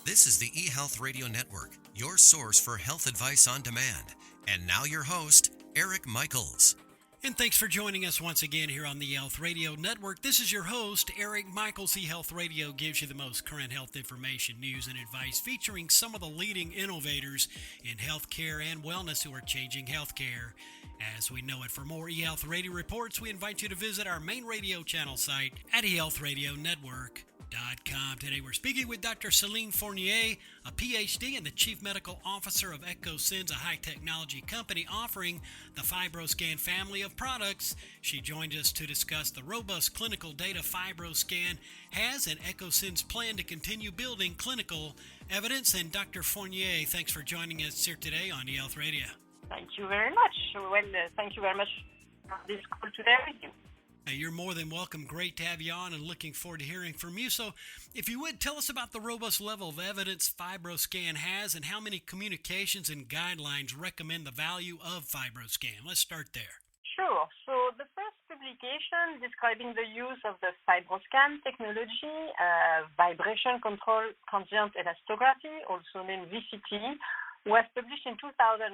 This is the eHealth Radio Network, your source for health advice on demand. And now your host, Eric Michaels. And thanks for joining us once again here on the eHealth Radio Network. This is your host, Eric Michaels. eHealth Radio gives you the most current health information, news, and advice featuring some of the leading innovators in healthcare and wellness who are changing healthcare as we know it. For more eHealth Radio reports, we invite you to visit our main radio channel site at eHealthRadioNetwork.com. Today we're speaking with Dr. Celine Fournier, a PhD and the Chief Medical Officer of EchoSens, a high-technology company offering the FibroScan family of products. She joined us to discuss the robust clinical data FibroScan has and EchoSens' plan to continue building clinical evidence. And Dr. Fournier, thanks for joining us here today on eHealth Radio. Thank you very much. Thank you very much for this call today with you. You're more than welcome. Great to have you on and looking forward to hearing from you. So if you would, tell us about the robust level of evidence FibroScan has and how many communications and guidelines recommend the value of FibroScan. Let's start there. Sure. So the first publication describing the use of the FibroScan technology, vibration control transient elastography, also named VCT, was published in 2002,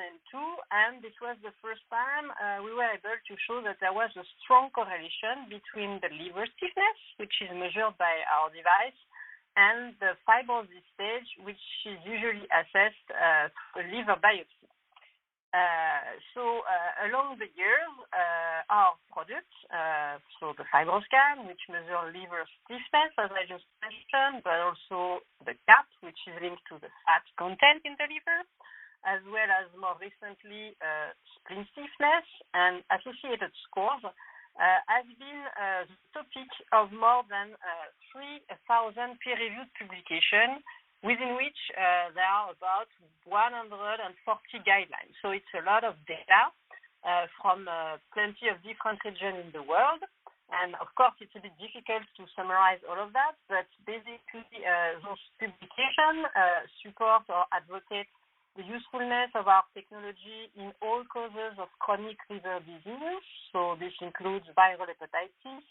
and this was the first time we were able to show that there was a strong correlation between the liver stiffness, which is measured by our device, and the fibrosis stage, which is usually assessed through a liver biopsy. Along the years, our product, so the FibroScan, which measures liver stiffness, as I just mentioned, but also the CAP, which is linked to the fat content in the liver, as well as more recently spleen stiffness and associated scores, has been the topic of more than 3,000 peer-reviewed publications, within which there are about 140 guidelines. So it's a lot of data from plenty of different regions in the world. And of course, it's a bit difficult to summarize all of that, but basically those publications support or advocate the usefulness of our technology in all causes of chronic liver disease. So this includes viral hepatitis,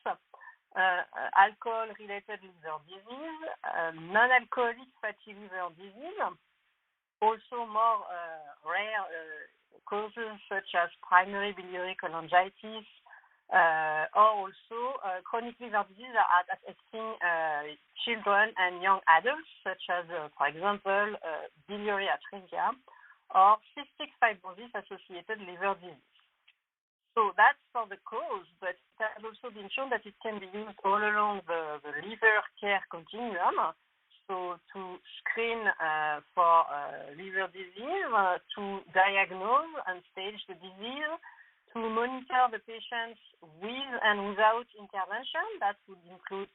alcohol-related liver disease, non-alcoholic fatty liver disease, also more rare causes such as primary biliary cholangitis, or also chronic liver disease are affecting children and young adults, such as, for example, biliary atresia or cystic fibrosis associated liver disease. So that's for the cause, but it has also been shown that it can be used all along the liver care continuum. So to screen for liver disease, to diagnose and stage the disease, to monitor the patients with and without intervention. That would include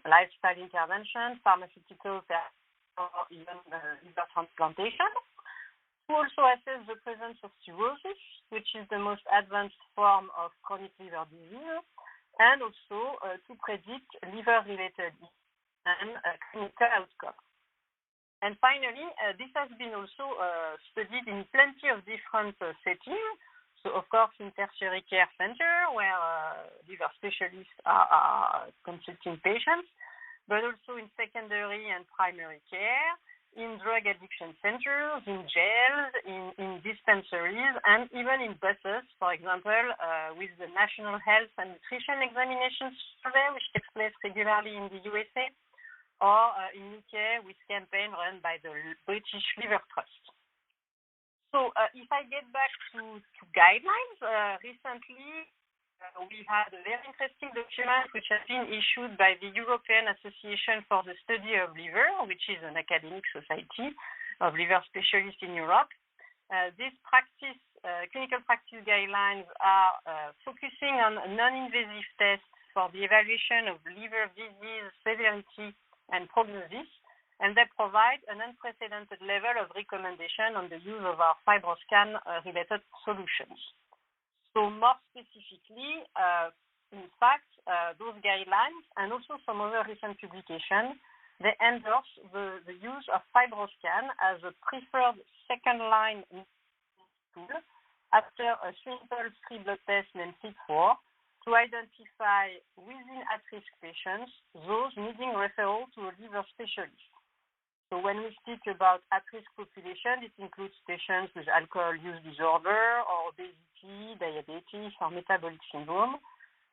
lifestyle intervention, pharmaceutical therapy, or even liver transplantation. To also assess the presence of cirrhosis, which is the most advanced form of chronic liver disease, and also to predict liver-related and clinical outcomes. And finally, this has been also studied in plenty of different settings. So, of course, in tertiary care center, where liver specialists are consulting patients, but also in secondary and primary care, in drug addiction centers, in jails, in dispensaries, and even in buses, for example, with the National Health and Nutrition Examination Survey, which takes place regularly in the USA, or in UK with campaign run by the British Liver Trust. So if I get back to guidelines, recently we had a very interesting document which has been issued by the European Association for the Study of Liver, which is an academic society of liver specialists in Europe. These clinical practice guidelines are focusing on non-invasive tests for the evaluation of liver disease severity and prognosis, and they provide an unprecedented level of recommendation on the use of our FibroScan-related solutions. So more specifically, in fact, those guidelines and also some other recent publications, they endorse the use of FibroScan as a preferred second-line tool after a simple free blood test named FIT4 to identify within at-risk patients those needing referral to a liver specialist. So when we speak about at-risk population, it includes patients with alcohol use disorder or obesity, diabetes, or metabolic syndrome.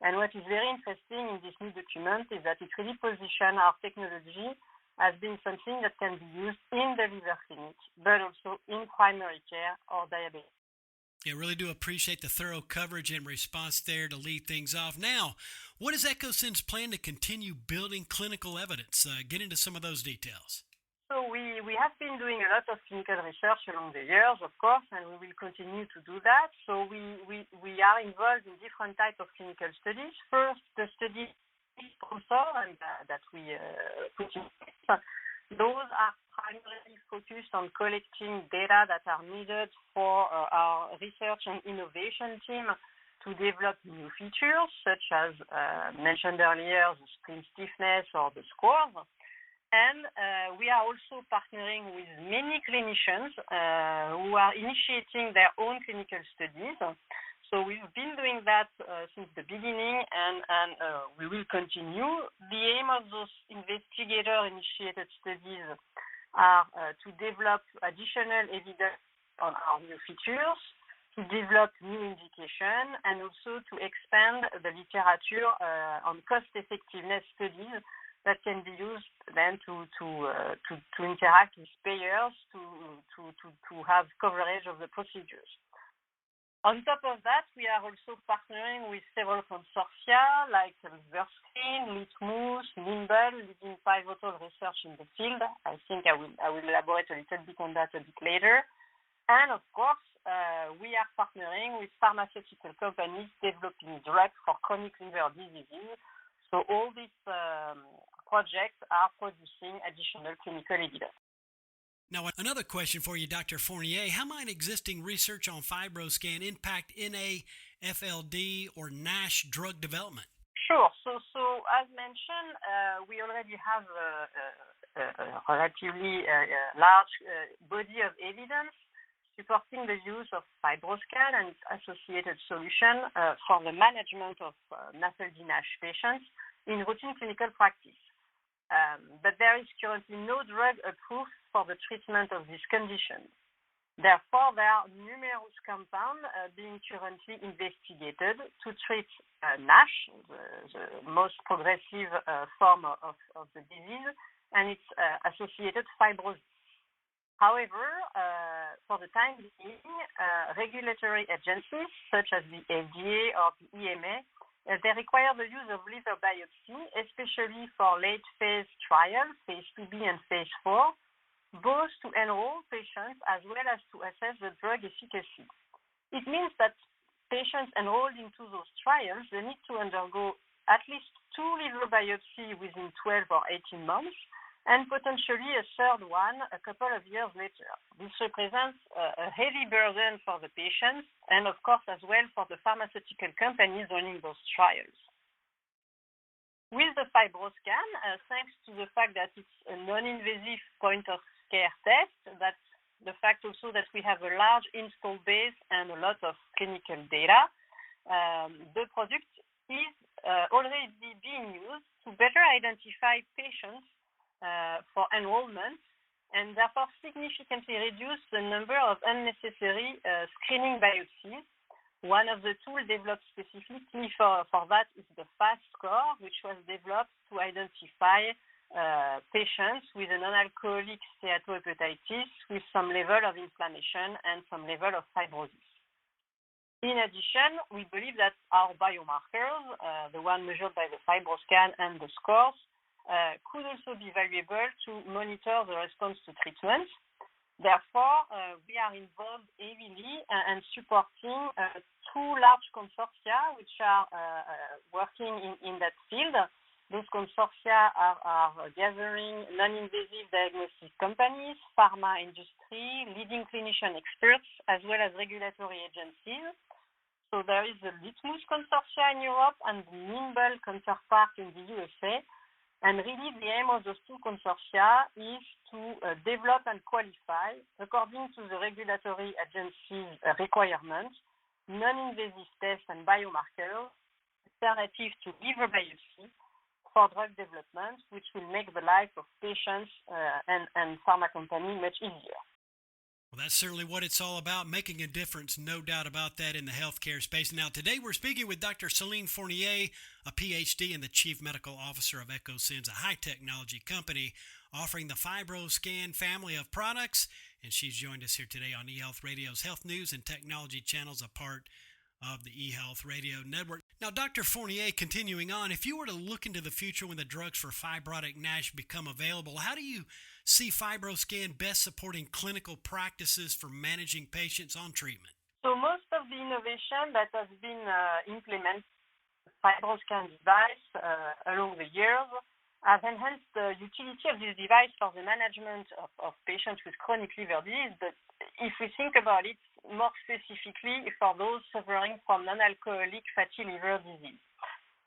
And what is very interesting in this new document is that it really positions our technology as being something that can be used in the liver clinic, but also in primary care or diabetes. Yeah, really do appreciate the thorough coverage and response there to lead things off. Now, what is EchoSyn's plan to continue building clinical evidence? Get into some of those details. So we have been doing a lot of clinical research along the years, of course, and we will continue to do that. So we are involved in different types of clinical studies. First, the study sponsor and that we put in place. Those are primarily focused on collecting data that are needed for our research and innovation team to develop new features, such as mentioned earlier, the screen stiffness or the scores. And we are also partnering with many clinicians who are initiating their own clinical studies. So we've been doing that since the beginning, and we will continue. The aim of those investigator-initiated studies are to develop additional evidence on our new features, to develop new indication, and also to expand the literature on cost-effectiveness studies that can be used then to interact with payers to have coverage of the procedures. On top of that, we are also partnering with several consortia like Liverscreen, Litmus, Nimble, leading pivotal research in the field. I think I will elaborate a little bit on that a bit later. And of course, we are partnering with pharmaceutical companies developing drugs for chronic liver diseases. So all these projects are producing additional clinical evidence. Now, another question for you, Dr. Fournier. How might existing research on FibroScan impact NAFLD or NASH drug development? Sure. So as mentioned, we already have a relatively large body of evidence supporting the use of FibroScan and its associated solution for the management of NAFLD-NASH patients in routine clinical practice. But there is currently no drug approved for the treatment of this condition. Therefore, there are numerous compounds being currently investigated to treat NASH, the most progressive form of the disease, and its associated fibrosis. However, for the time being, regulatory agencies such as the FDA or the EMA they require the use of liver biopsy, especially for late-phase trials, phase 2B and phase 4, both to enroll patients as well as to assess the drug efficacy. It means that patients enrolled into those trials, they need to undergo at least 2 liver biopsies within 12 or 18 months, and potentially a third one a couple of years later. This represents a heavy burden for the patients and, of course, as well for the pharmaceutical companies running those trials. With the FibroScan, thanks to the fact that it's a non-invasive point-of-care test, that's the fact also that we have a large install base and a lot of clinical data, the product is already being used to better identify patients for enrollment and therefore significantly reduce the number of unnecessary screening biopsies. One of the tools developed specifically for that is the FAST score, which was developed to identify patients with a non-alcoholic steatohepatitis with some level of inflammation and some level of fibrosis. In addition, we believe that our biomarkers, the one measured by the FibroScan and the scores, could also be valuable to monitor the response to treatment. Therefore, we are involved heavily and supporting 2 large consortia which are working in that field. Those consortia are gathering non-invasive diagnostic companies, pharma industry, leading clinician experts, as well as regulatory agencies. So there is the Litmus consortia in Europe and the Nimble counterpart in the USA. And really, the aim of those 2 consortia is to develop and qualify, according to the regulatory agency's requirements, non-invasive tests and biomarkers alternative to liver biopsy for drug development, which will make the life of patients and pharma companies much easier. Well, that's certainly what it's all about, making a difference, no doubt about that, in the healthcare space. Now, today we're speaking with Dr. Céline Fournier, a PhD and the Chief Medical Officer of EchoSense, a high-technology company offering the FibroScan family of products. And she's joined us here today on eHealth Radio's Health News and Technology channels, a part of the eHealth Radio Network. Now, Dr. Fournier, continuing on, if you were to look into the future when the drugs for fibrotic NASH become available, how do you see FibroScan best supporting clinical practices for managing patients on treatment? So most of the innovation that has been implemented FibroScan device along the years have enhanced the utility of this device for the management of patients with chronic liver disease. But if we think about it more specifically for those suffering from non-alcoholic fatty liver disease.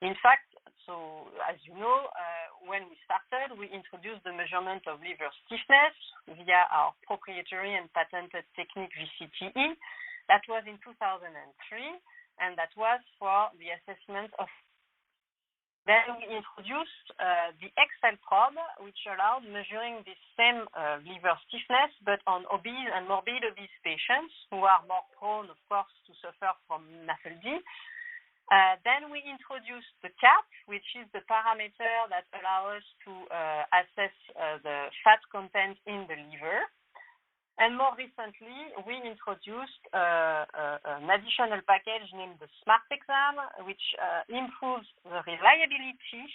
In fact, so as you know, when we started, we introduced the measurement of liver stiffness via our proprietary and patented technique VCTE. That was in 2003, and that was for the assessment of. Then we introduced the XL probe, which allowed measuring the same liver stiffness, but on obese and morbid obese patients who are more prone, of course, to suffer from NAFLD. Then we introduced the CAP, which is the parameter that allows us to assess the fat content in the liver. And more recently, we introduced an additional package named the SMART exam, which improves the reliability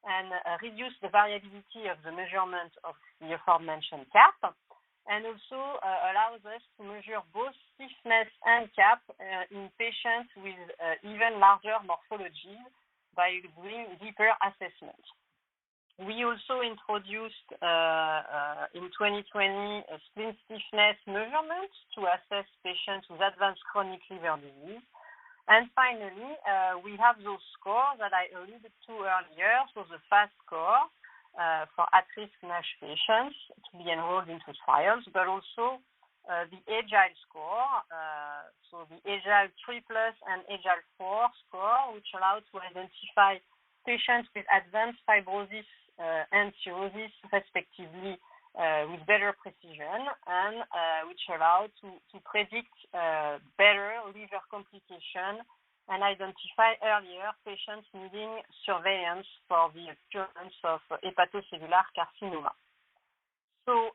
and reduces the variability of the measurement of the aforementioned CAP, and also allows us to measure both stiffness and CAP in patients with even larger morphologies by doing deeper assessment. We also introduced in 2020 a spleen stiffness measurement to assess patients with advanced chronic liver disease. And finally, we have those scores that I alluded to earlier, so the FAST score for at-risk NASH patients to be enrolled into trials, but also the AGILE score, so the AGILE 3+ and AGILE 4 score, which allow to identify patients with advanced fibrosis and cirrhosis, respectively, with better precision, and which allow to predict better liver complication and identify earlier patients needing surveillance for the occurrence of hepatocellular carcinoma. So,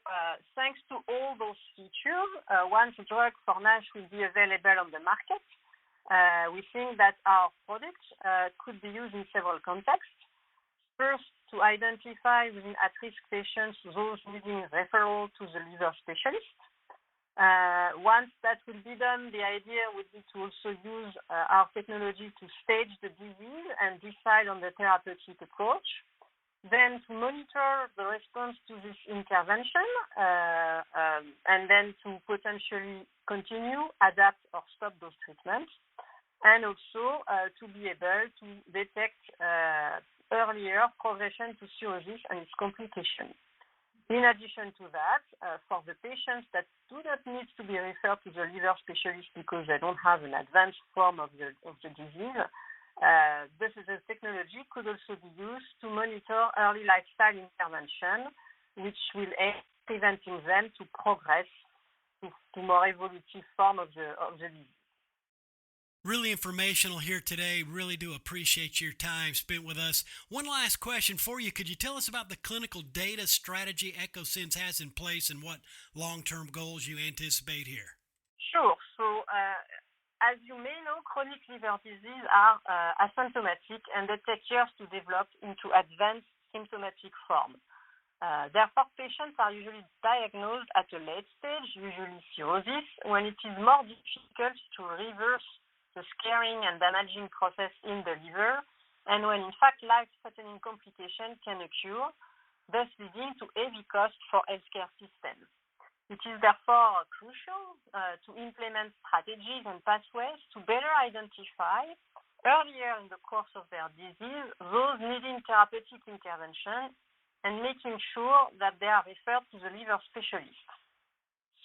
thanks to all those features, once a drug for NASH will be available on the market, we think that our product could be used in several contexts. First, to identify within at-risk patients those needing referral to the liver specialist. Once that will be done, the idea would be to also use our technology to stage the disease and decide on the therapeutic approach. Then to monitor the response to this intervention, and then to potentially continue, adapt, or stop those treatments. And also to be able to detect earlier progression to cirrhosis and its complications. In addition to that, for the patients that do not need to be referred to the liver specialist because they don't have an advanced form of the disease, this technology could also be used to monitor early lifestyle intervention, which will aid preventing them to progress to more evolutive form of the disease. Really informational here today. Really do appreciate your time spent with us. One last question for you. Could you tell us about the clinical data strategy EchoSense has in place and what long-term goals you anticipate here? Sure. So, as you may know, chronic liver disease are asymptomatic and they take years to develop into advanced symptomatic form. Therefore, patients are usually diagnosed at a late stage, usually cirrhosis, when it is more difficult to reverse the scarring and damaging process in the liver, and when in fact life-threatening complications can occur, thus leading to heavy costs for healthcare systems. It is therefore crucial to implement strategies and pathways to better identify earlier in the course of their disease those needing therapeutic intervention and making sure that they are referred to the liver specialist.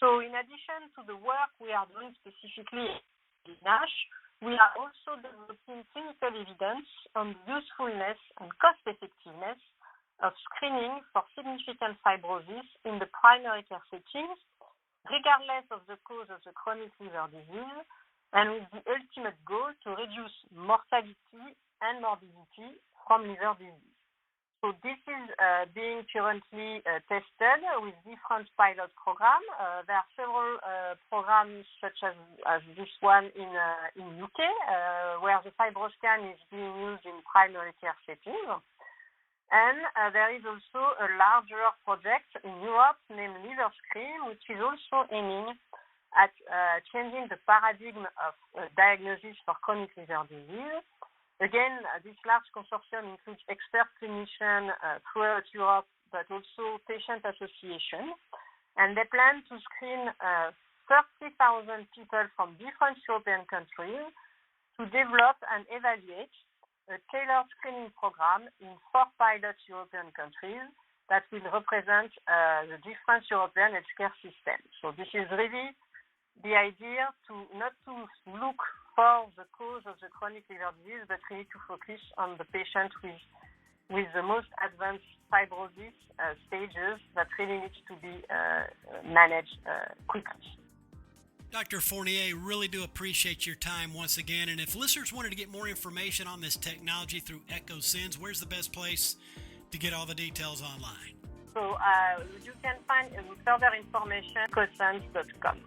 So in addition to the work we are doing specifically in NASH, We are also developing clinical evidence on the usefulness and cost-effectiveness of screening for significant fibrosis in the primary care settings, regardless of the cause of the chronic liver disease, and with the ultimate goal to reduce mortality and morbidity from liver disease. So this is being currently tested with different pilot programs. There are several programs such as this one in UK, where the FibroScan is being used in primary care settings. And there is also a larger project in Europe named LiverScreen, which is also aiming at changing the paradigm of diagnosis for chronic liver disease. Again, this large consortium includes expert clinicians throughout Europe, but also patient associations. And they plan to screen 30,000 people from different European countries to develop and evaluate a tailored screening program in 4 pilot European countries that will represent the different European healthcare systems. So this is really the idea to not to look for the cause of the chronic liver disease, but really to focus on the patient with the most advanced fibrosis stages that really needs to be managed quickly. Dr. Fournier, really do appreciate your time once again. And if listeners wanted to get more information on this technology through EchoSens, where's the best place to get all the details online? So you can find further information at echosens.com.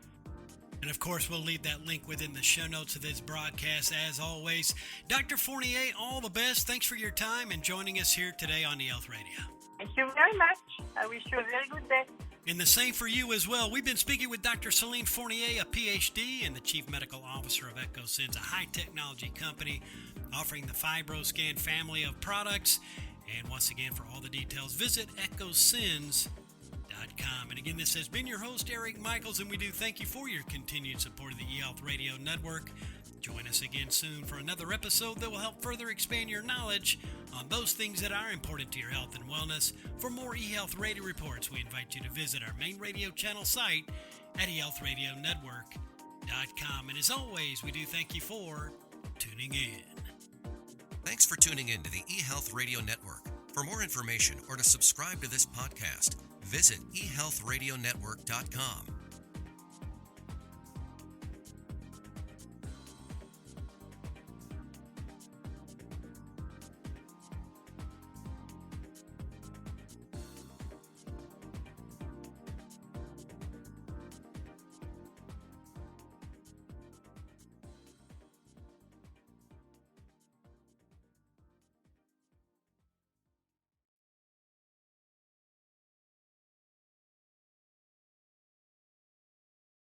And of course, we'll leave that link within the show notes of this broadcast as always. Dr. Fournier, all the best. Thanks for your time and joining us here today on the Health Radio. Thank you very much. I wish you a very good day. And the same for you as well. We've been speaking with Dr. Celine Fournier, a PhD and the Chief Medical Officer of EchoSens, a high-technology company offering the FibroScan family of products. And once again, for all the details, visit echosens.com. And again, this has been your host, Eric Michaels, and we do thank you for your continued support of the eHealth Radio Network. Join us again soon for another episode that will help further expand your knowledge on those things that are important to your health and wellness. For more eHealth Radio reports, we invite you to visit our main radio channel site at eHealthRadioNetwork.com. And as always, we do thank you for tuning in. Thanks for tuning in to the eHealth Radio Network. For more information or to subscribe to this podcast, visit eHealthRadioNetwork.com.